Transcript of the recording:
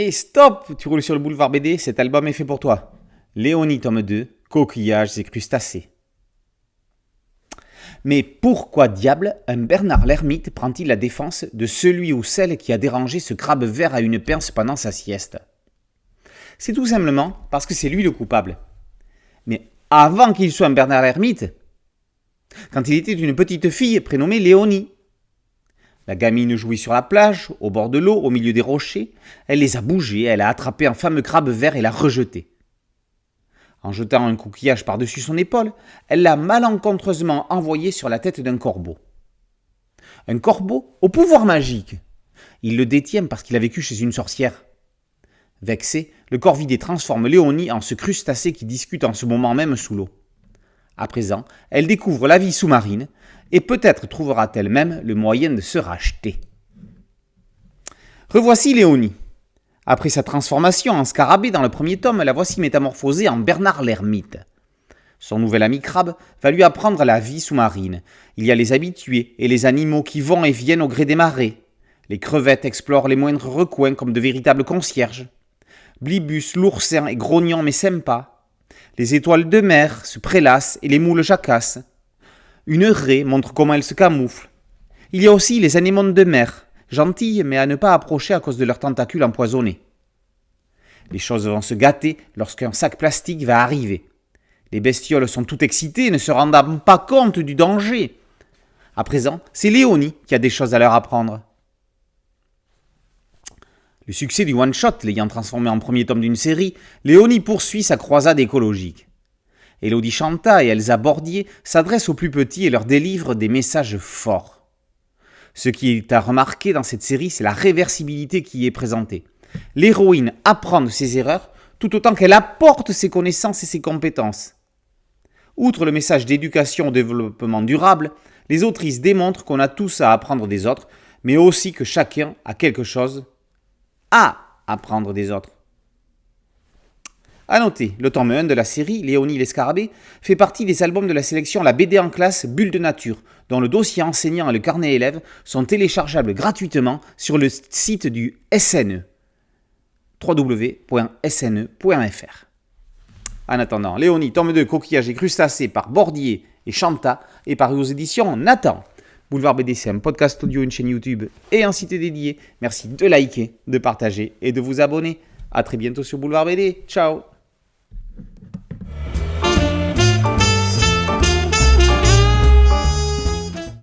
Hey stop, tu roules sur le boulevard BD, cet album est fait pour toi. Léonie, tome 2, coquillages et crustacés. Mais pourquoi diable un Bernard l'ermite prend-il la défense de celui ou celle qui a dérangé ce crabe vert à une pince pendant sa sieste? C'est tout simplement parce que c'est lui le coupable. Mais avant qu'il soit un Bernard l'ermite, quand il était une petite fille prénommée Léonie. La gamine jouait sur la plage, au bord de l'eau, au milieu des rochers. Elle les a bougés, elle a attrapé un fameux crabe vert et l'a rejeté. En jetant un coquillage par-dessus son épaule, elle l'a malencontreusement envoyé sur la tête d'un corbeau. Un corbeau au pouvoir magique. Il le détient parce qu'il a vécu chez une sorcière. Vexé, le corvidé transforme Léonie en ce crustacé qui discute en ce moment même sous l'eau. À présent, elle découvre la vie sous-marine et peut-être trouvera-t-elle même le moyen de se racheter. Revoici Léonie. Après sa transformation en scarabée dans le premier tome, la voici métamorphosée en Bernard l'ermite. Son nouvel ami crabe va lui apprendre la vie sous-marine. Il y a les habitués et les animaux qui vont et viennent au gré des marées. Les crevettes explorent les moindres recoins comme de véritables concierges. Blibus, l'oursin est grognon mais sympa. Les étoiles de mer se prélassent et les moules jacassent. Une raie montre comment elle se camoufle. Il y a aussi les anémones de mer, gentilles mais à ne pas approcher à cause de leurs tentacules empoisonnés. Les choses vont se gâter lorsqu'un sac plastique va arriver. Les bestioles sont toutes excitées, ne se rendant pas compte du danger. À présent, c'est Léonie qui a des choses à leur apprendre. Le succès du one-shot l'ayant transformé en premier tome d'une série, Léonie poursuit sa croisade écologique. Élodie Chanta et Elsa Bordier s'adressent aux plus petits et leur délivrent des messages forts. Ce qui est à remarquer dans cette série, c'est la réversibilité qui y est présentée. L'héroïne apprend de ses erreurs tout autant qu'elle apporte ses connaissances et ses compétences. Outre le message d'éducation au développement durable, les autrices démontrent qu'on a tous à apprendre des autres, mais aussi que chacun a quelque chose à apprendre des autres. A noter, le tome 1 de la série, Léonie l'Escarabée, fait partie des albums de la sélection La BD en classe Bulle de Nature, dont le dossier enseignant et le carnet élève sont téléchargeables gratuitement sur le site du SNE, www.sne.fr. En attendant, Léonie, tome 2, coquillages et crustacés par Bordier et Chanta, est paru aux éditions Nathan. Boulevard BD, c'est un podcast audio, une chaîne YouTube et un site dédié. Merci de liker, de partager et de vous abonner. A très bientôt sur Boulevard BD. Ciao!